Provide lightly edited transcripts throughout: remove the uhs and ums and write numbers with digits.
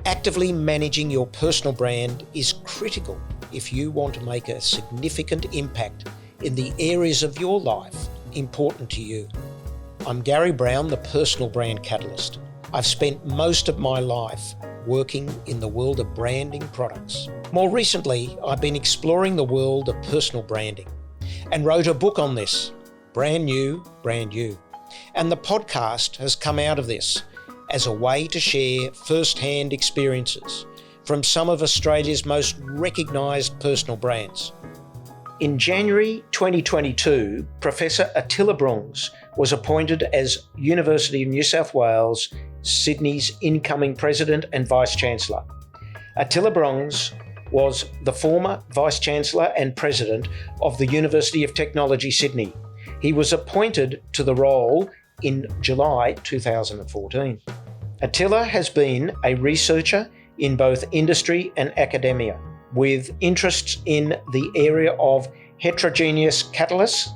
Actively managing your personal brand is critical if you want to make a significant impact in the areas of your life important to you. I'm Garry Browne, the Personal Brand Catalyst. I've spent most of my life working in the world of branding products. More recently, I've been exploring the world of personal branding and wrote a book on this, Brand New, Brand You. And the podcast has come out of this as a way to share first-hand experiences from some of Australia's most recognised personal brands. In January 2022, Professor Attila Brungs was appointed as University of New South Wales, Sydney's incoming President and Vice-Chancellor. Attila Brungs was the former Vice-Chancellor and President of the University of Technology, Sydney. He was appointed to the role in July 2014. Attila has been a researcher in both industry and academia, with interests in the area of heterogeneous catalysts.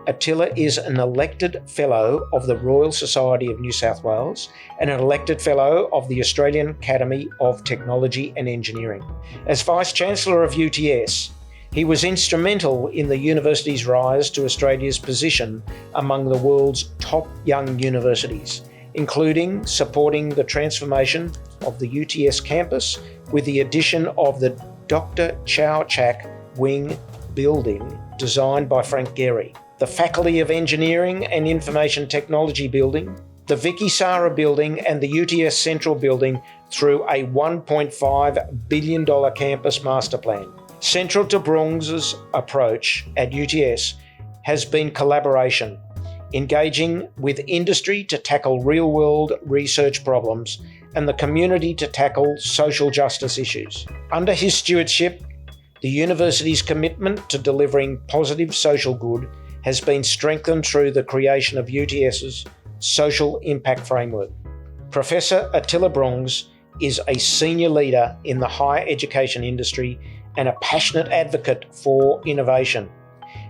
Attila is an elected Fellow of the Royal Society of New South Wales and an elected Fellow of the Australian Academy of Technology and Engineering. As Vice-Chancellor of UTS, he was instrumental in the university's rise to Australia's position among the world's top young universities, including supporting the transformation of the UTS campus with the addition of the Dr. Chow Chak Wing building designed by Frank Garry, the Faculty of Engineering and Information Technology building, the Vicky Sara building and the UTS Central building through a $1.5 billion campus master plan. Central to Brungs's approach at UTS has been collaboration, engaging with industry to tackle real-world research problems and the community to tackle social justice issues. Under his stewardship, the university's commitment to delivering positive social good has been strengthened through the creation of UTS's Social Impact Framework. Professor Attila Brungs is a senior leader in the higher education industry and a passionate advocate for innovation.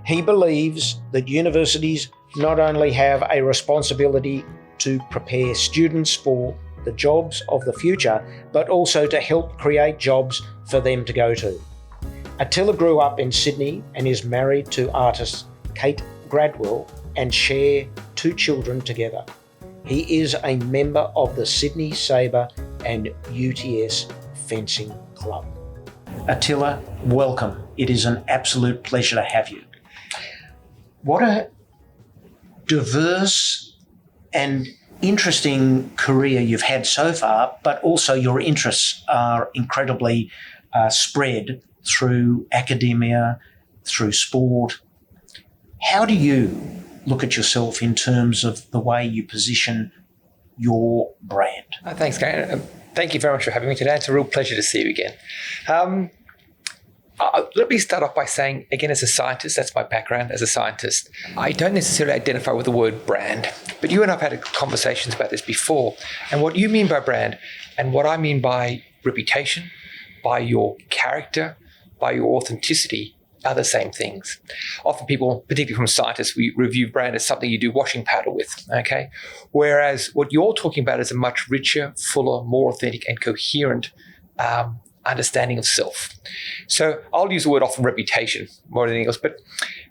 He believes that universities not only have a responsibility to prepare students for the jobs of the future, but also to help create jobs for them to go to. Attila grew up in Sydney and is married to artist Kate Gradwell and share 2 children together. He is a member of the Sydney Sabre and UTS Fencing Club. Attila, welcome. It is an absolute pleasure to have you. What a diverse and interesting career you've had so far, but also your interests are incredibly spread through academia, through sport. How do you look at yourself in terms of the way you position your brand? Thanks, Garry. Thank you very much for having me today. It's a real pleasure to see you again. Let me start off by saying, again, as a scientist, that's my background as a scientist, I don't necessarily identify with the word brand, but you and I have had conversations about this before. And what you mean by brand and what I mean by reputation, by your character, by your authenticity are the same things. Often people, particularly from scientists, we review brand as something you do washing powder with, okay? Whereas what you're talking about is a much richer, fuller, more authentic and coherent understanding of self. So I'll use the word often reputation more than anything else, but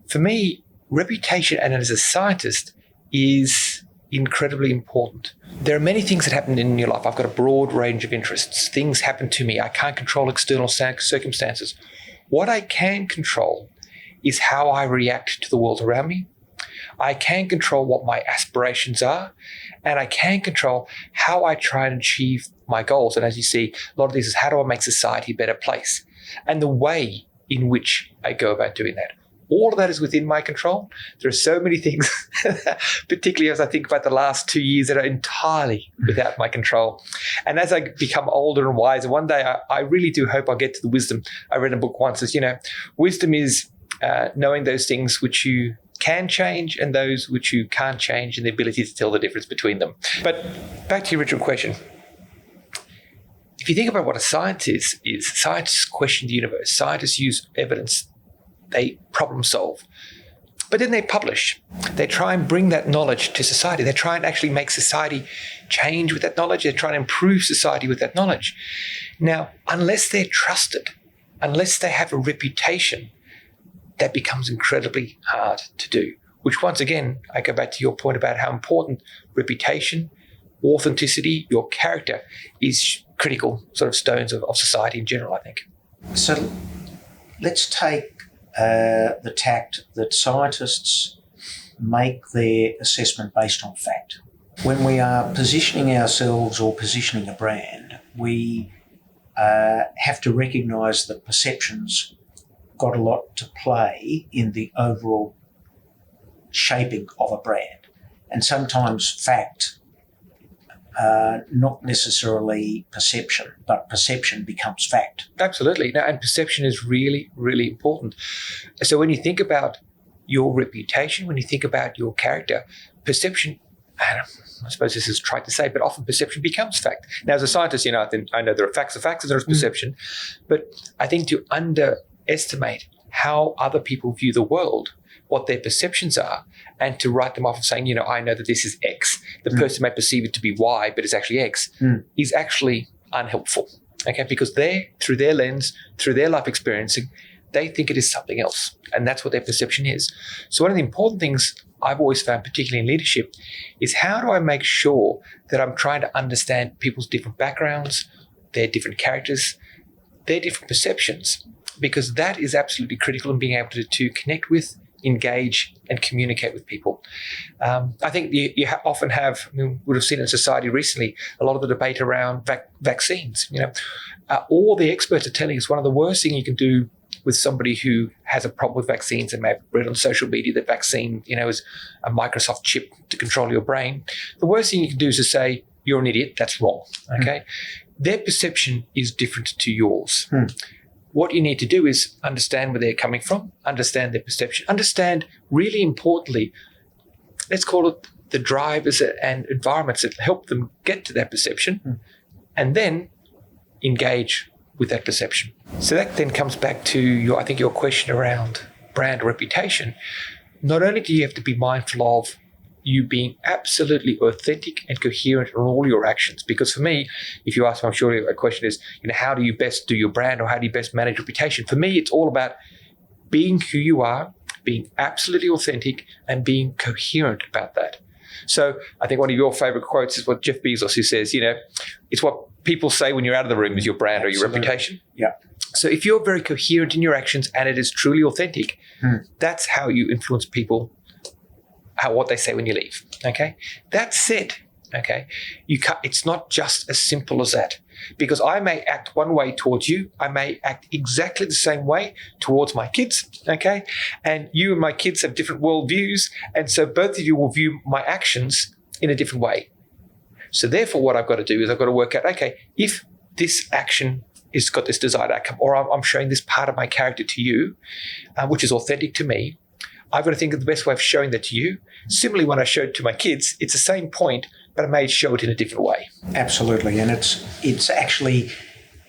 for me, reputation and as a scientist is incredibly important. There are many things that happen in your life. I've got a broad range of interests. Things happen to me. I can't control external circumstances. What I can control is how I react to the world around me. I can control what my aspirations are, and I can control how I try and achieve my goals. And as you see, a lot of this is how do I make society a better place? And the way in which I go about doing that. All of that is within my control. There are so many things, particularly as I think about the last 2 years, that are entirely without my control. And as I become older and wiser, one day I really do hope I'll get to the wisdom. I read a book once as, wisdom is knowing those things which you can change and those which you can't change, and the ability to tell the difference between them. But back to your original question. If you think about what a science is scientists question the universe. Scientists use evidence. They problem solve. But then they publish. They try and bring that knowledge to society. They try and actually make society change with that knowledge. They try and improve society with that knowledge. Now, unless they're trusted, unless they have a reputation, that becomes incredibly hard to do. Which, once again, I go back to your point about how important reputation, authenticity, your character is critical sort of stones of society in general, I think. So let's take the tact that scientists make their assessment based on fact. When we are positioning ourselves or positioning a brand, we have to recognise that perceptions got a lot to play in the overall shaping of a brand. And sometimes fact, not necessarily perception, but perception becomes fact. Absolutely. Now, and perception is really, really important. So when you think about your reputation, when you think about your character, perception, I suppose this is trite to say, but often perception becomes fact. Now, as a scientist, I know there are facts and there is perception, but I think to underestimate how other people view the world, what their perceptions are, and to write them off of saying, I know that this is X. The person may perceive it to be Y, but it's actually X, is actually unhelpful. Okay, because through their lens, through their life experiencing, they think it is something else, and that's what their perception is. So one of the important things I've always found, particularly in leadership, is how do I make sure that I'm trying to understand people's different backgrounds, their different characters, their different perceptions, because that is absolutely critical in being able to connect with, engage, and communicate with people. I think you often have, we would have seen in society recently, a lot of the debate around vaccines. All the experts are telling us one of the worst things you can do with somebody who has a problem with vaccines and may have read on social media that vaccine, is a Microsoft chip to control your brain. The worst thing you can do is to say, you're an idiot, that's wrong, okay? Their perception is different to yours. What you need to do is understand where they're coming from, understand their perception, understand, really importantly, let's call it the drivers and environments that help them get to that perception, and then engage with that perception. So that then comes back to your question around brand reputation. Not only do you have to be mindful of you being absolutely authentic and coherent in all your actions, because for me, if you ask me, I'm sure a question is, how do you best do your brand, or how do you best manage reputation? For me, it's all about being who you are, being absolutely authentic, and being coherent about that. So I think one of your favorite quotes is what Jeff Bezos, who says, it's what people say when you're out of the room is your brand or your reputation. Yeah. So if you're very coherent in your actions and it is truly authentic, that's how you influence people, what they say when you leave. Okay. That said, okay, it's not just as simple as that, because I may act one way towards you. I may act exactly the same way towards my kids. Okay. And you and my kids have different worldviews. And so both of you will view my actions in a different way. So therefore, what I've got to do is I've got to work out, okay, if this action has got this desired outcome, or I'm showing this part of my character to you, which is authentic to me, I've got to think of the best way of showing that to you. Similarly, when I show it to my kids, it's the same point, but I may show it in a different way. Absolutely. And it's actually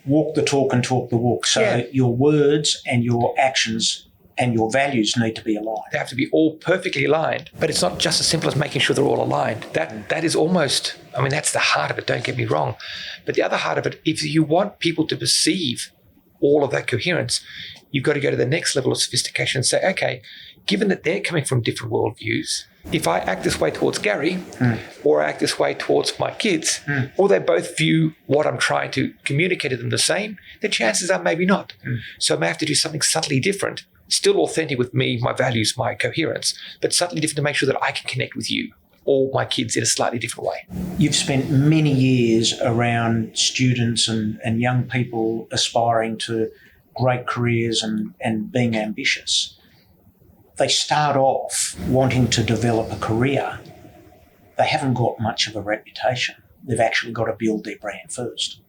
walk the talk and talk the walk. So your words and your actions and your values need to be aligned. They have to be all perfectly aligned, but it's not just as simple as making sure they're all aligned. That is almost, that's the heart of it, don't get me wrong. But the other heart of it, if you want people to perceive all of that coherence, you've got to go to the next level of sophistication and say, okay, given that they're coming from different worldviews, if I act this way towards Garry or I act this way towards my kids, or they both view what I'm trying to communicate to them the same, the chances are maybe not. So I may have to do something subtly different, still authentic with me, my values, my coherence, but subtly different to make sure that I can connect with you or my kids in a slightly different way. You've spent many years around students and young people aspiring to great careers and being ambitious. They start off wanting to develop a career. They haven't got much of a reputation. They've actually got to build their brand first.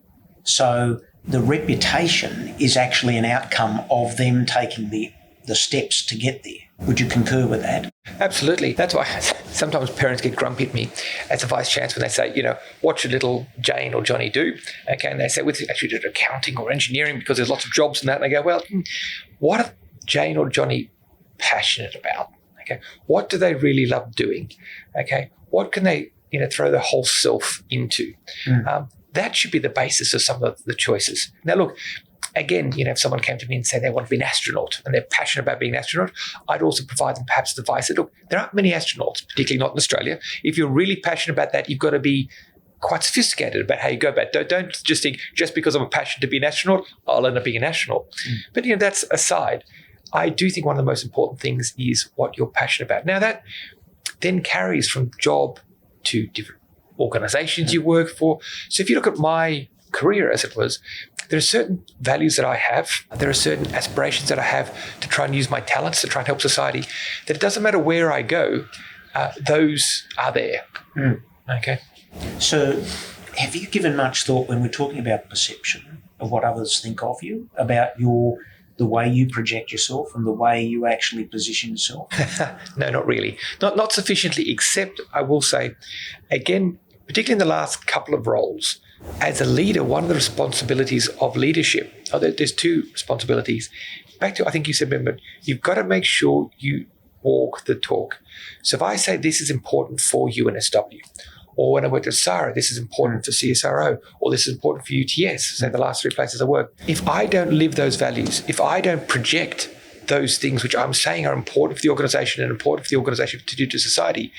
So the reputation is actually an outcome of them taking the steps to get there. Would you concur with that? Absolutely. That's why sometimes parents get grumpy at me as a Vice-Chancellor when they say, what should little Jane or Johnny do? Okay, and they say, actually did accounting or engineering because there's lots of jobs and that. And they go, well, what are Jane or Johnny passionate about? Okay, what do they really love doing? Okay, what can they throw their whole self into? That should be the basis of some of the choices. Now, look, again, if someone came to me and said they want to be an astronaut and they're passionate about being an astronaut, I'd also provide them perhaps the advice that, look, there aren't many astronauts, particularly not in Australia. If you're really passionate about that, you've got to be quite sophisticated about how you go about it. Don't just think, just because I'm passionate to be an astronaut, I'll end up being an astronaut. But that's aside. I do think one of the most important things is what you're passionate about. Now, that then carries from job to different organizations you work for. So if you look at my career, as it was, there are certain values that I have. There are certain aspirations that I have to try and use my talents to try and help society, that it doesn't matter where I go, those are there. Okay. So have you given much thought, when we're talking about perception of what others think of you, about the way you project yourself and the way you actually position yourself? No, not really. Not sufficiently, except I will say, again, particularly in the last couple of roles, as a leader, one of the responsibilities of leadership, there's two responsibilities. Back to, I think you said, remember, you've got to make sure you walk the talk. So if I say this is important for UNSW, or when I worked at SARA, this is important for CSRO, or this is important for UTS, say the last three places I work. If I don't live those values, if I don't project those things which I'm saying are important for the organization and important for the organization to do to society,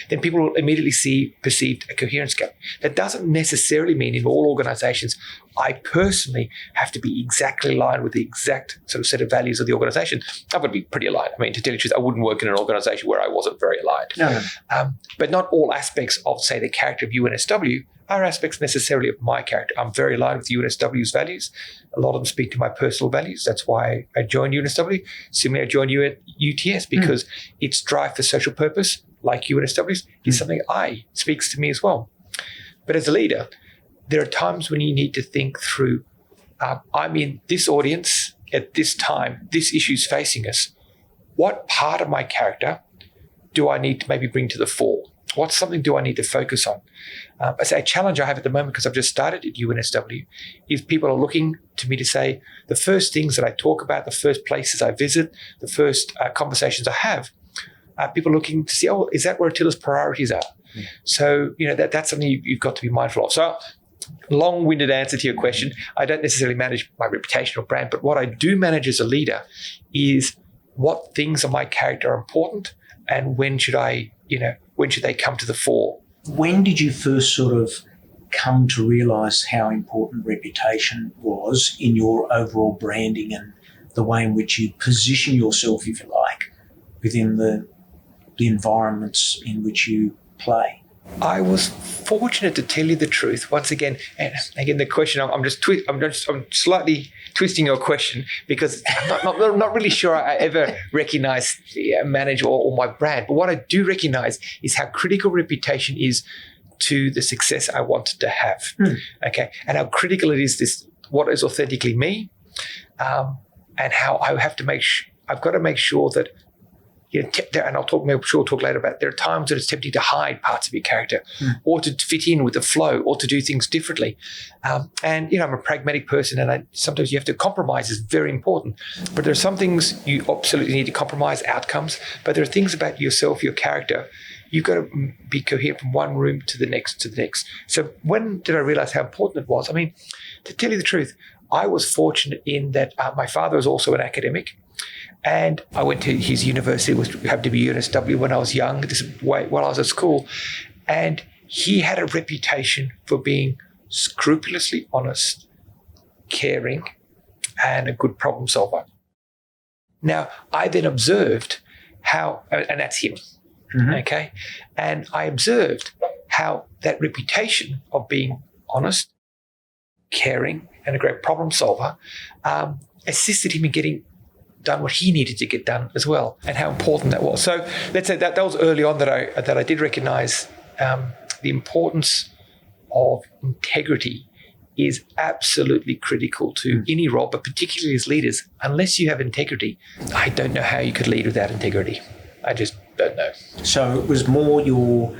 then people will immediately perceived a coherence gap. That doesn't necessarily mean in all organizations I personally have to be exactly aligned with the exact sort of set of values of the organization. I would be pretty aligned. I mean, to tell you the truth, I wouldn't work in an organization where I wasn't very aligned. No. But not all aspects of, say, the character of UNSW are aspects necessarily of my character. I'm very aligned with UNSW's values. A lot of them speak to my personal values. That's why I joined UNSW. Similarly, I joined UTS because its drive for social purpose, like UNSW's, is something speaks to me as well. But as a leader, there are times when you need to think through, I'm in this audience at this time, this issue's facing us. What part of my character do I need to maybe bring to the fore? What something do I need to focus on? I say a challenge I have at the moment, because I've just started at UNSW, is people are looking to me to say the first things that I talk about, the first places I visit, the first conversations I have, people are looking to see, is that where Attila's priorities are? So, that's something you've got to be mindful of. So, long-winded answer to your question, I don't necessarily manage my reputation or brand, but what I do manage as a leader is what things of my character are important, and when should they come to the fore? When did you first sort of come to realise how important reputation was in your overall branding and the way in which you position yourself, if you like, within the environments in which you play? I was fortunate, to tell you the truth. Once again, and again, the question, I'm slightly twisting your question, because I'm not really sure I ever recognized manage or my brand. But what I do recognize is how critical reputation is to the success I wanted to have. Okay, and how critical it is, this what is authentically me, and how I have to I've got to make sure that. And I'll talk later about, there are times that it's tempting to hide parts of your character or to fit in with the flow or to do things differently. And I'm a pragmatic person, and sometimes you have to compromise is very important. But there are some things you absolutely need to compromise, outcomes, but there are things about yourself, your character, you've got to be coherent from one room to the next. So when did I realize how important it was? I mean, to tell you the truth, I was fortunate in that my father was also an academic. And I went to his university, which happened to be UNSW, when I was young, while I was at school. And he had a reputation for being scrupulously honest, caring, and a good problem solver. Now, I then observed how, and that's him, okay? And I observed how that reputation of being honest, caring, and a great problem solver assisted him in getting done what he needed to get done as well, and how important that was. So let's say that was early on that I did recognize the importance of integrity is absolutely critical to any role, but particularly as leaders. Unless you have integrity, I don't know how you could lead without integrity. I just don't know. So it was more your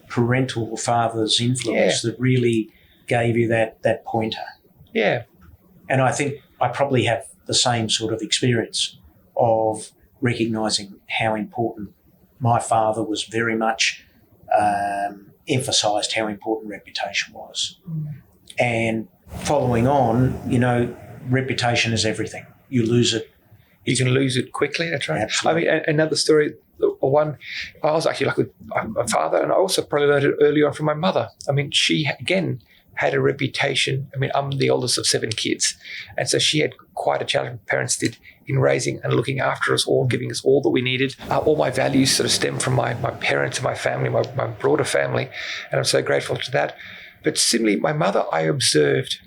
parental or father's influence that really gave you that pointer. Yeah. And I think I probably have the same sort of experience of recognising how important my father was very much emphasised how important reputation was. And following on, reputation is everything. You lose it. You can lose it quickly. That's right. Absolutely. I mean, another story, one, I was actually with my father, and I also probably learned it early on from my mother. I mean, she, again, had a reputation. I mean, I'm the oldest of 7 kids. And so she had quite a challenge, parents did, in raising and looking after us all, giving us all that we needed. All my values sort of stem from my parents and my family, my broader family. And I'm so grateful to that. But similarly, my mother, I observed,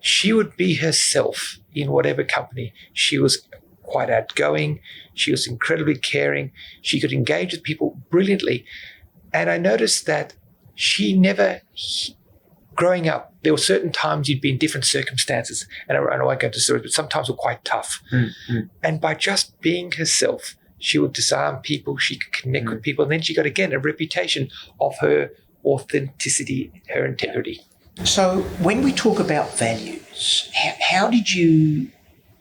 she would be herself in whatever company. She was quite outgoing. She was incredibly caring. She could engage with people brilliantly. And I noticed that she never, growing up, there were certain times you'd be in different circumstances. And I won't go into stories, but sometimes were quite tough. And by just being herself, she would disarm people. She could connect with people. And then she got, again, a reputation of her authenticity, her integrity. So when we talk about values, how did you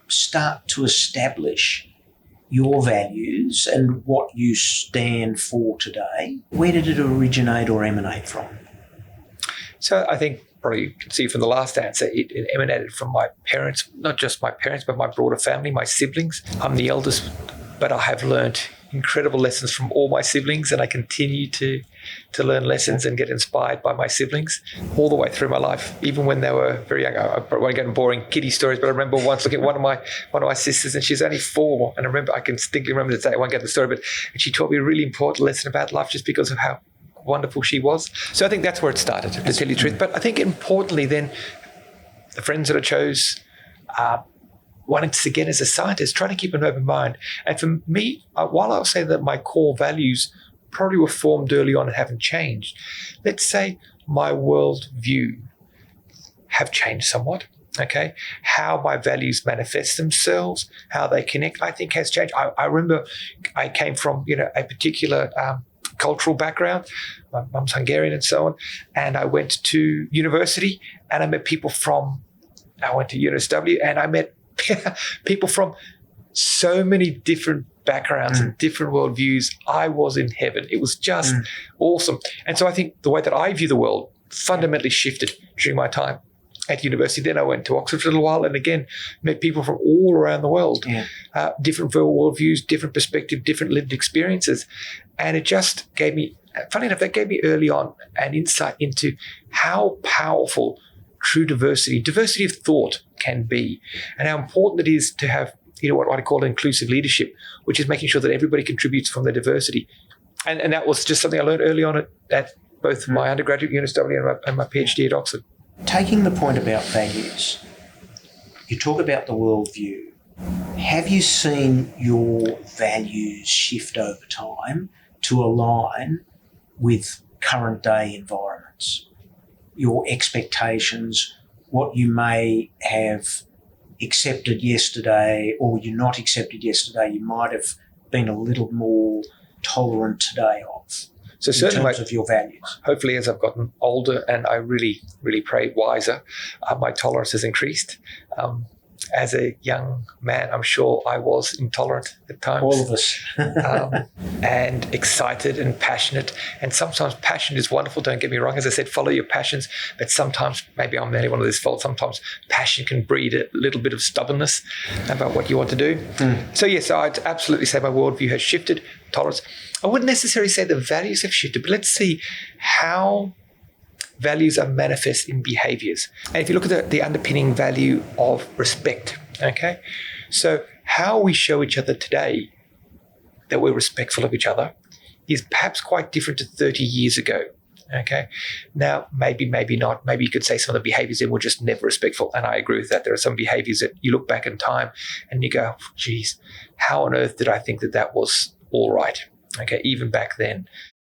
start to establish your values and what you stand for today? Where did it originate or emanate from? So I think probably you can see from the last answer, it emanated from my parents, not just my parents, but my broader family, my siblings. I'm the eldest, but I have learned incredible lessons from all my siblings, and I continue to learn lessons and get inspired by my siblings all the way through my life, even when they were very young. I won't get into boring kiddie stories, but I remember once looking at one of my sisters, and she's only 4, and I can distinctly remember the day. I won't get into the story, but she taught me a really important lesson about life just because of how wonderful she was. So I think that's where it started, to tell you the truth. But I think importantly then, the friends that I chose, wanting to, again, as a scientist, trying to keep an open mind. And for me, while I'll say that my core values probably were formed early on and haven't changed, let's say my world view have changed somewhat, okay? How my values manifest themselves, how they connect, I think has changed. I remember I came from, a particular cultural background. My mum's Hungarian and so on. And I went to university and I met people I went to UNSW and I met people from so many different backgrounds and different worldviews. I was in heaven. It was just awesome. And so I think the way that I view the world fundamentally shifted during my time at university. Then I went to Oxford for a little while and again met people from all around the world, different worldviews, different perspective, different lived experiences. And it just gave me, funny enough, that gave me early on an insight into how powerful true diversity of thought can be, and how important it is to have, what I call inclusive leadership, which is making sure that everybody contributes from their diversity. And that was just something I learned early on at both my undergraduate at UNSW and my PhD at Oxford. Taking the point about values, you talk about the worldview. Have you seen your values shift over time to align with current day environments? Your expectations, what you may have accepted yesterday or you not accepted yesterday, you might have been a little more tolerant today of. So certainly, in terms of your values. Hopefully, as I've gotten older and I really, really pray wiser, my tolerance has increased. As a young man, I'm sure I was intolerant at times. All of us. And excited and passionate. And sometimes passion is wonderful, don't get me wrong. As I said, follow your passions. But sometimes, maybe I'm the only one of this fault, sometimes passion can breed a little bit of stubbornness about what you want to do. So yes, I'd absolutely say my worldview has shifted, tolerance. I wouldn't necessarily say the values have shifted, but let's see how values are manifest in behaviors. And if you look at the underpinning value of respect, okay? So how we show each other today that we're respectful of each other is perhaps quite different to 30 years ago, okay? Now, maybe not. Maybe you could say some of the behaviors then were just never respectful, and I agree with that. There are some behaviors that you look back in time and you go, geez, how on earth did I think that was all right, okay, even back then?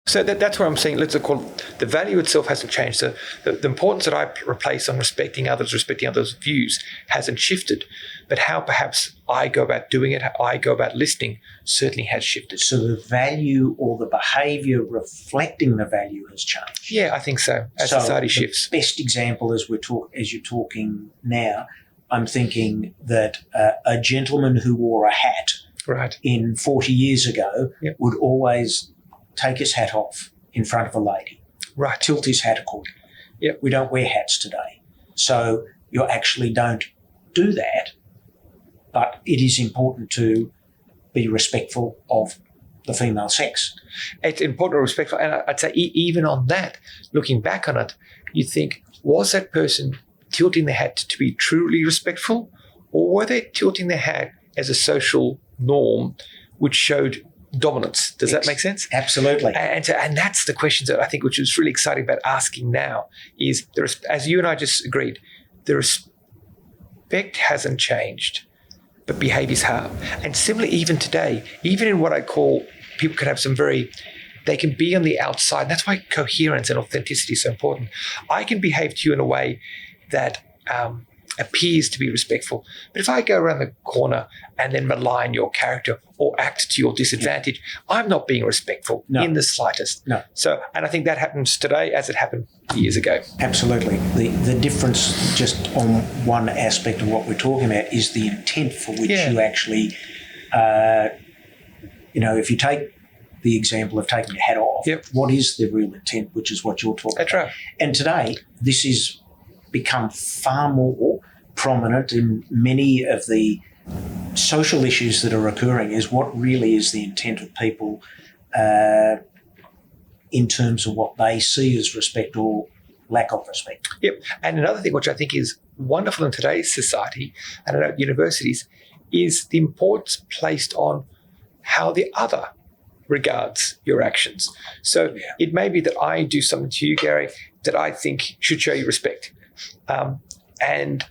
So that's where I'm saying, let's call it, the value itself hasn't changed. So the importance that I place on respecting others' views hasn't shifted. But how perhaps I go about doing it, how I go about listening, certainly has shifted. So the value or the behaviour reflecting the value has changed. Yeah, I think so. As society shifts. The best example as you're talking now, I'm thinking that a gentleman who wore a hat Right. in 40 years ago Yep. would always take his hat off in front of a lady, Right. tilt his hat accordingly. Yep. We don't wear hats today. So you actually don't do that, but it is important to be respectful of the female sex. It's important and respectful. And I'd say even on that, looking back on it, you think, was that person tilting their hat to be truly respectful, or were they tilting their hat as a social norm which showed dominance? Does that make sense? Absolutely. And that's the questions that I think which is really exciting about asking now is, as you and I just agreed, the respect hasn't changed, but behaviors have. And similarly, even today, even in what I call, people can have they can be on the outside. That's why coherence and authenticity is so important. I can behave to you in a way that appears to be respectful. But if I go around the corner and then malign your character or act to your disadvantage, I'm not being respectful in the slightest. No. So, and I think that happens today as it happened years ago. Absolutely. The difference just on one aspect of what we're talking about is the intent for which you actually, if you take the example of taking your hat off, what is the real intent, which is what you're talking That's about. right. And today, this has become far more prominent in many of the social issues that are occurring, is what really is the intent of people in terms of what they see as respect or lack of respect. Yep. And another thing which I think is wonderful in today's society and at universities is the importance placed on how the other regards your actions. So it may be that I do something to you, Garry, that I think should show you respect. And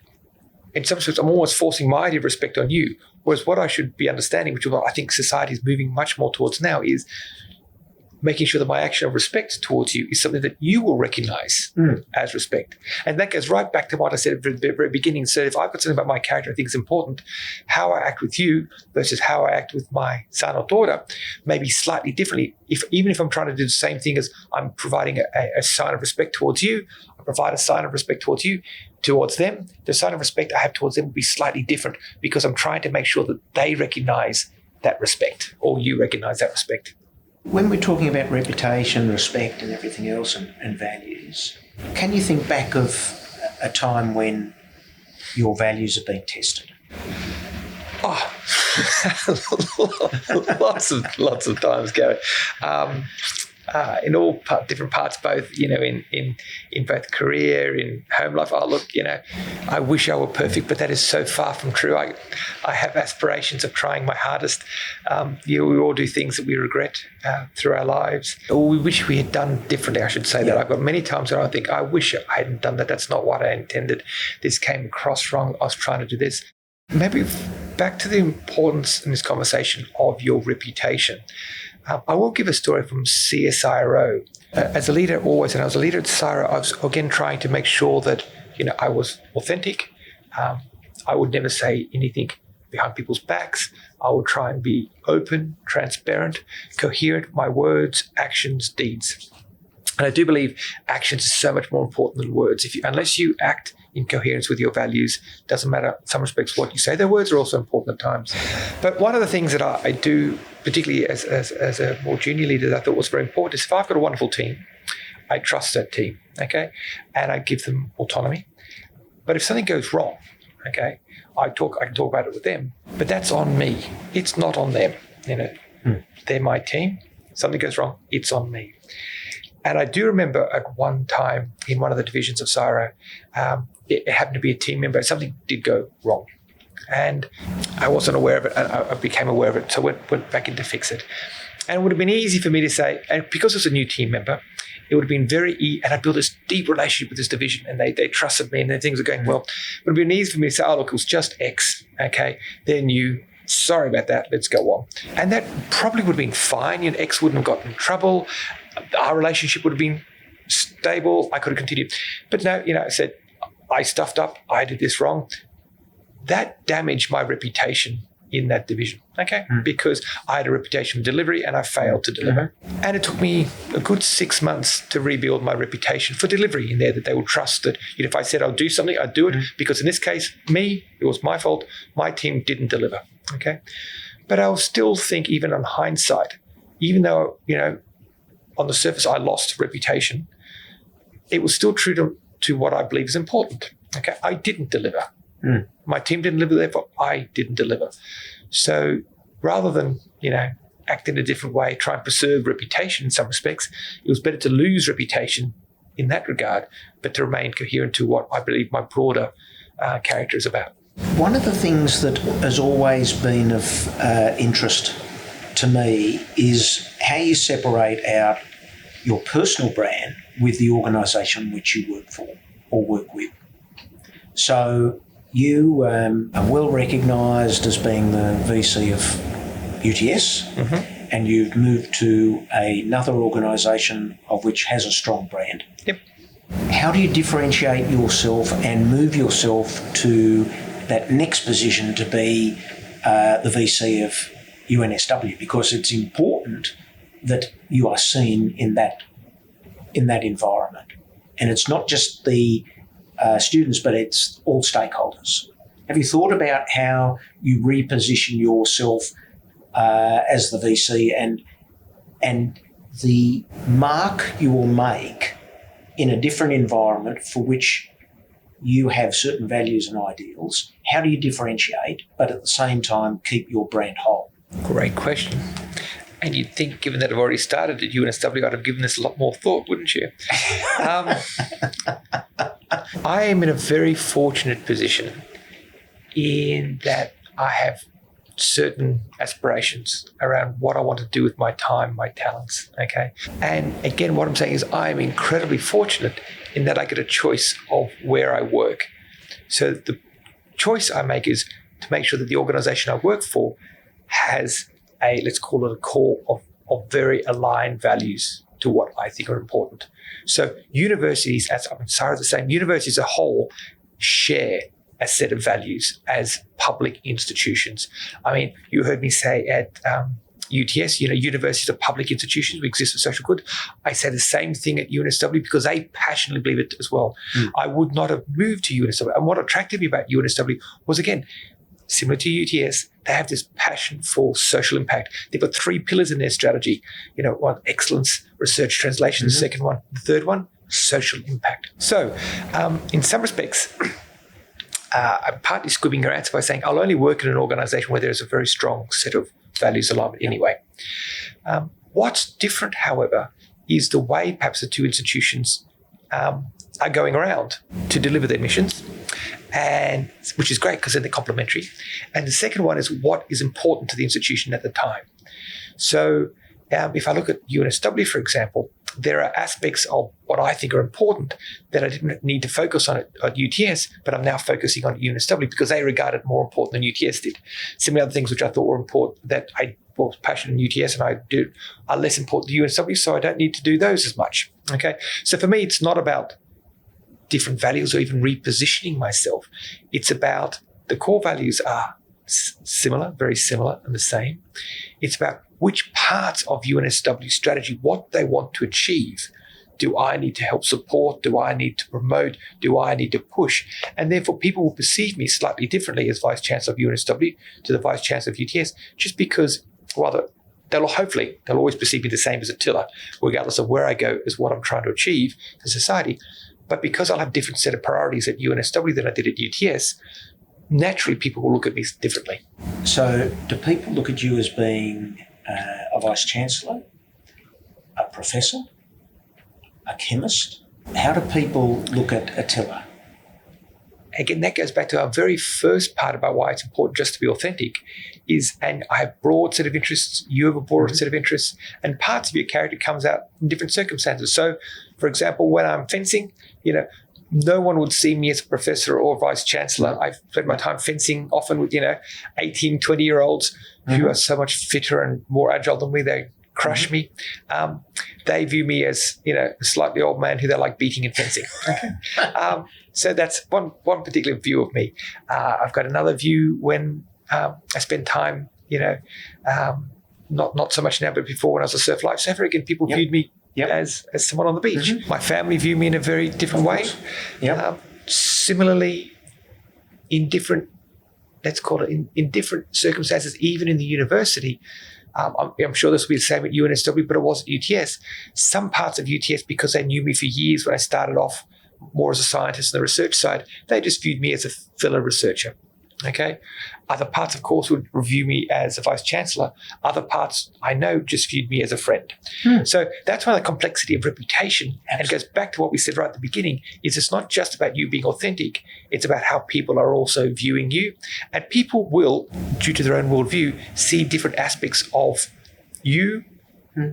in some sense, I'm almost forcing my idea of respect on you. Whereas what I should be understanding, which is what I think society is moving much more towards now, is making sure that my action of respect towards you is something that you will recognize as respect. And that goes right back to what I said at the very beginning. So if I've got something about my character I think is important, how I act with you versus how I act with my son or daughter may be slightly differently. Even if I'm trying to do the same thing as I'm providing a sign of respect towards you, I provide a sign of respect towards you, towards them, the sign of respect I have towards them will be slightly different because I'm trying to make sure that they recognize that respect or you recognize that respect. When we're talking about reputation, respect and everything else and values, can you think back of a time when your values have been tested? Oh, lots of times, Garry. In all different parts, both, in both career, in home life. Oh, look, I wish I were perfect, but that is so far from true. I have aspirations of trying my hardest. We all do things that we regret through our lives, or we wish we had done differently, I should say that. I've got many times where I think, I wish I hadn't done that. That's not what I intended. This came across wrong. I was trying to do this. Maybe back to the importance in this conversation of your reputation. I will give a story from CSIRO. As a leader always, and I was a leader at CSIRO, I was again trying to make sure that, I was authentic. I would never say anything behind people's backs. I would try and be open, transparent, coherent, my words, actions, deeds. And I do believe actions are so much more important than words. Unless you act in coherence with your values, doesn't matter in some respects what you say. Their words are also important at times. But one of the things that I do, particularly as a more junior leader, that I thought was very important is if I've got a wonderful team, I trust that team, okay? And I give them autonomy. But if something goes wrong, okay, I can talk about it with them, but that's on me. It's not on them. They're my team. Something goes wrong, it's on me. And I do remember at one time in one of the divisions of CSIRO, it happened to be a team member. Something did go wrong. And I wasn't aware of it, and I became aware of it, so went back in to fix it. And it would have been easy for me to say, and because it's a new team member, it would have been very easy, and I built this deep relationship with this division, and they trusted me, and then things were going well. It would have been easy for me to say, oh, look, it was just X, okay? They're new. Sorry about that. Let's go on. And that probably would have been fine. X wouldn't have gotten in trouble. Our relationship would have been stable. I could have continued. But no, I said, I stuffed up. I did this wrong. That damaged my reputation in that division, okay? Because I had a reputation for delivery and I failed to deliver. And it took me a good 6 months to rebuild my reputation for delivery in there, that they would trust that if I said I'll do something, I'd do it. Because in this case, it was my fault. My team didn't deliver, okay? But I'll still think, even on hindsight, even though, on the surface I lost reputation, it was still true to what I believe is important. Okay, I didn't deliver. My team didn't deliver, therefore I didn't deliver. So rather than, act in a different way, try and preserve reputation in some respects, it was better to lose reputation in that regard, but to remain coherent to what I believe my broader character is about. One of the things that has always been of interest to me is how you separate out your personal brand with the organisation which you work for or work with. So you are well recognised as being the VC of UTS, and you've moved to another organisation of which has a strong brand. Yep. How do you differentiate yourself and move yourself to that next position to be the VC of UNSW? Because it's important that you are seen in that environment, and it's not just the students, but it's all stakeholders. Have you thought about how you reposition yourself as the VC and the mark you will make in a different environment for which you have certain values and ideals? How do you differentiate, but at the same time keep your brand whole? Great question. And you'd think, given that I've already started at UNSW, I'd have given this a lot more thought, wouldn't you? I am in a very fortunate position in that I have certain aspirations around what I want to do with my time, my talents, okay? And again, what I'm saying is I'm incredibly fortunate in that I get a choice of where I work. So the choice I make is to make sure that the organization I work for has let's call it a core of very aligned values to what I think are important. So universities, as I'm sorry to say, universities as a whole share a set of values as public institutions. I mean, you heard me say at UTS, universities are public institutions. We exist for social good. I say the same thing at UNSW because I passionately believe it as well. I would not have moved to UNSW. And what attracted me about UNSW was, again, similar to UTS, they have this passion for social impact. They've got 3 pillars in their strategy. One, excellence, research, translation. The second one. The third one, social impact. So in some respects, I'm partly squibbing your answer by saying I'll only work in an organisation where there's a very strong set of values alignment anyway. What's different, however, is the way perhaps the two institutions are going around to deliver their missions, and which is great because they're complementary. And the second one is what is important to the institution at the time. So if I look at UNSW, for example, there are aspects of what I think are important that I didn't need to focus on at UTS, but I'm now focusing on UNSW because they regard it more important than UTS did. Some of the other things which I thought were important that I was passionate in UTS and I do are less important to UNSW, so I don't need to do those as much. Okay, so for me, it's not about different values or even repositioning myself. It's about the core values are similar, very similar and the same. It's about which parts of UNSW strategy, what they want to achieve, do I need to help support? Do I need to promote? Do I need to push? And therefore, people will perceive me slightly differently as Vice-Chancellor of UNSW to the Vice-Chancellor of UTS, just because, they'll always perceive me the same as Attila, regardless of where I go, is what I'm trying to achieve in society. But because I'll have different set of priorities at UNSW than I did at UTS, naturally people will look at me differently. So do people look at you as being a Vice-Chancellor, a professor, a chemist? How do people look at Attila? Again, that goes back to our very first part about why it's important just to be authentic and I have a broad set of interests, you have a broad set of interests, and parts of your character comes out in different circumstances. So, for example, when I'm fencing, no one would see me as a professor or vice-chancellor. I've spent my time fencing often with, 18, 20-year-olds who are so much fitter and more agile than me. They crush me. They view me as, a slightly old man who they like beating in fencing. Okay. So that's one particular view of me. I've got another view when I spend time, not so much now, but before when I was a surf lifesaver, again, people viewed me as someone on the beach. My family view me in a very different way. Similarly, in different let's call it, in different circumstances, even in the university. I'm sure this will be the same at UNSW, but it was at UTS. Some parts of UTS, because they knew me for years when I started off more as a scientist on the research side, they just viewed me as a fellow researcher. Okay. Other parts, of course, would review me as a Vice-Chancellor. Other parts, I know, just viewed me as a friend. So that's one of the complexity of reputation. And it goes back to what we said right at the beginning, is it's not just about you being authentic. It's about how people are also viewing you. And people will, due to their own worldview, see different aspects of you,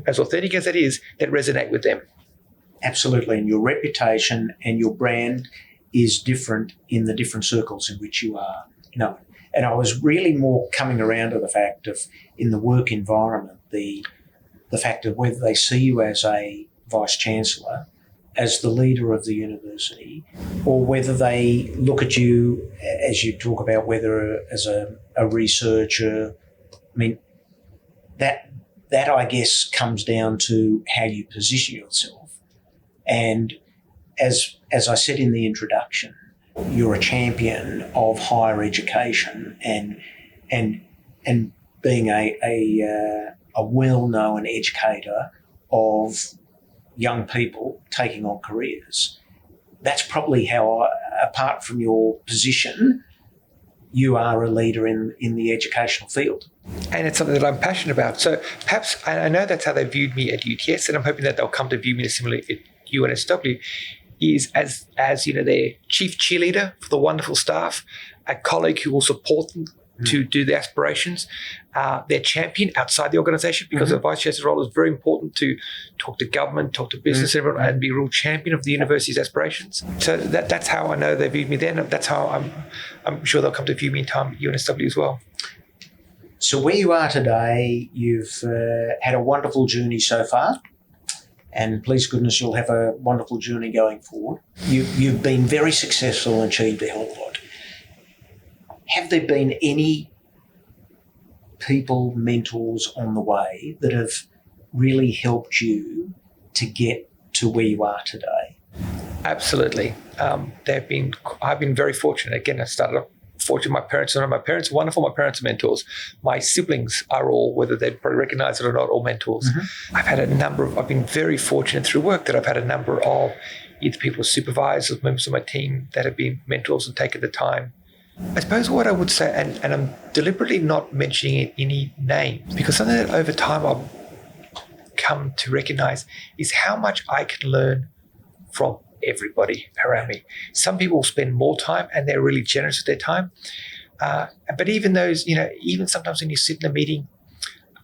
as authentic as it is, that resonate with them. Absolutely. And your reputation and your brand is different in the different circles in which you are. No. And I was really more coming around to the fact of, in the work environment, the fact of whether they see you as a Vice-Chancellor, as the leader of the university, or whether they look at you, as you talk about, whether as a researcher. I mean, that I guess comes down to how you position yourself. And as I said in the introduction, you're a champion of higher education and being a well-known educator of young people taking on careers. That's probably how, apart from your position, you are a leader in the educational field. And it's something that I'm passionate about. So perhaps, I know that's how they viewed me at UTS, and I'm hoping that they'll come to view me similarly at UNSW, is as their chief cheerleader for the wonderful staff, a colleague who will support them to do the aspirations, their champion outside the organisation, because the Vice-Chancellor role is very important to talk to government, talk to business, everyone, and be a real champion of the university's aspirations. So that's how I know they viewed me then. That's how I'm sure they'll come to view me in time at UNSW as well. So where you are today, you've had a wonderful journey so far. And please goodness, you'll have a wonderful journey going forward. You've been very successful and achieved a hell of a lot. Have there been any people, mentors on the way that have really helped you to get to where you are today? Absolutely. I've been very fortunate. Again, I started off fortunate. My parents are wonderful. My parents are mentors. My siblings are all, whether they probably recognize it or not, all mentors. I've been very fortunate through work that I've had a number of either people as supervisors, members of my team that have been mentors and taken the time. I suppose what I would say, and I'm deliberately not mentioning any names, because something that over time I've come to recognize is how much I can learn from everybody around me. Some people spend more time and they're really generous with their time. But even those, even sometimes when you sit in a meeting,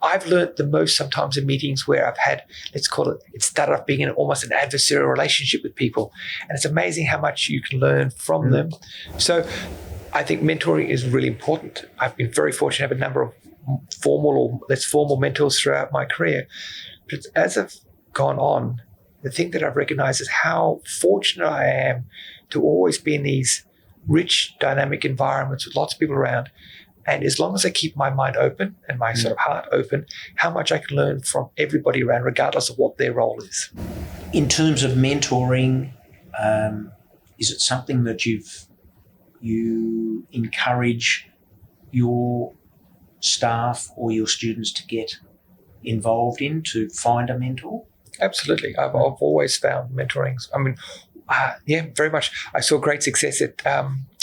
I've learned the most sometimes in meetings where I've had, let's call it started off being in almost an adversarial relationship with people. And it's amazing how much you can learn from them. So I think mentoring is really important. I've been very fortunate to have a number of formal or less formal mentors throughout my career. But as I've gone on, the thing that I've recognized is how fortunate I am to always be in these rich, dynamic environments with lots of people around. And as long as I keep my mind open and my sort of heart open, how much I can learn from everybody around, regardless of what their role is. In terms of mentoring, is it something that you encourage your staff or your students to get involved in, to find a mentor? Absolutely. I've always found mentoring. I mean, very much. I saw great success at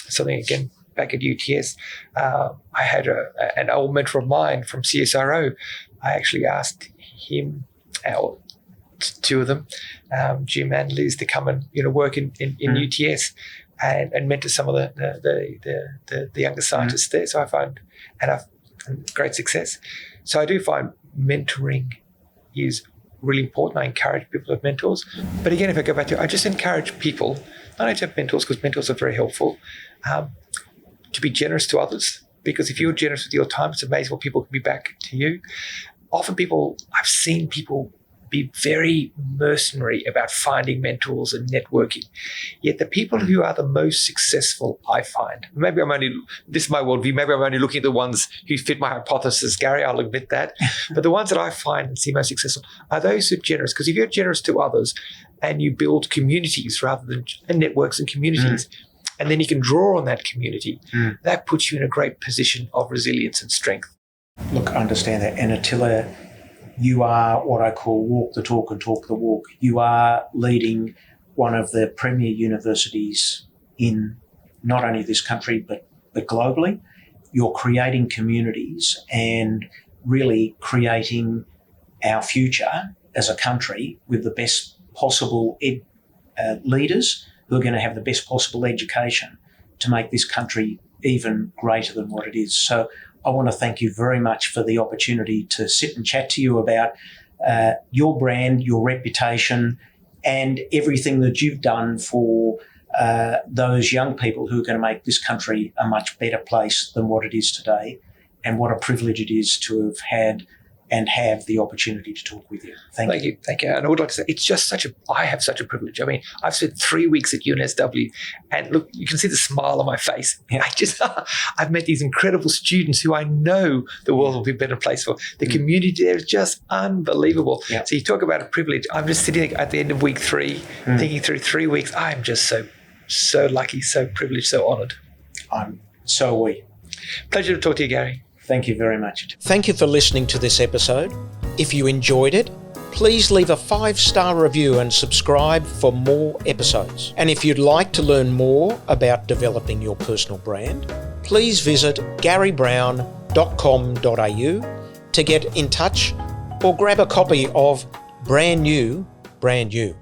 something, again, back at UTS. I had an old mentor of mine from CSIRO. I actually asked him, two of them, Jim and Liz, to come and work in UTS and mentor some of the younger scientists there. So I found and great success. So I do find mentoring is really important. I encourage people to have mentors. But again, if I go back to, I just encourage people, not only to have mentors, because mentors are very helpful, to be generous to others. Because if you're generous with your time, it's amazing what people can be back to you. Often I've seen people be very mercenary about finding mentors and networking. Yet the people who are the most successful, I find, this is my worldview, maybe I'm only looking at the ones who fit my hypothesis, Garry, I'll admit that. But the ones that I find and see most successful are those who are generous. Because if you're generous to others and you build communities rather than networks and communities, and then you can draw on that community. That puts you in a great position of resilience and strength. Look, I understand that. And Attila, you are what I call walk the talk and talk the walk. You are leading one of the premier universities in not only this country, but globally. You're creating communities and really creating our future as a country with the best possible leaders who are going to have the best possible education to make this country even greater than what it is. So I want to thank you very much for the opportunity to sit and chat to you about your brand, your reputation, and everything that you've done for those young people who are going to make this country a much better place than what it is today, and what a privilege it is to have had and have the opportunity to talk with you. Thank you. Thank you. And I would like to say, I have such a privilege. I mean, I've spent 3 weeks at UNSW, and look, you can see the smile on my face. Yeah. I've met these incredible students who I know the world will be a better place for. The community there is just unbelievable. Yeah. So you talk about a privilege. I'm just sitting at the end of week 3, thinking through 3 weeks. I'm just so lucky, so privileged, so honoured. So are we. Pleasure to talk to you, Garry. Thank you very much. Thank you for listening to this episode. If you enjoyed it, please leave a 5-star review and subscribe for more episodes. And if you'd like to learn more about developing your personal brand, please visit garrybrowne.com.au to get in touch or grab a copy of Brand New, Brand You.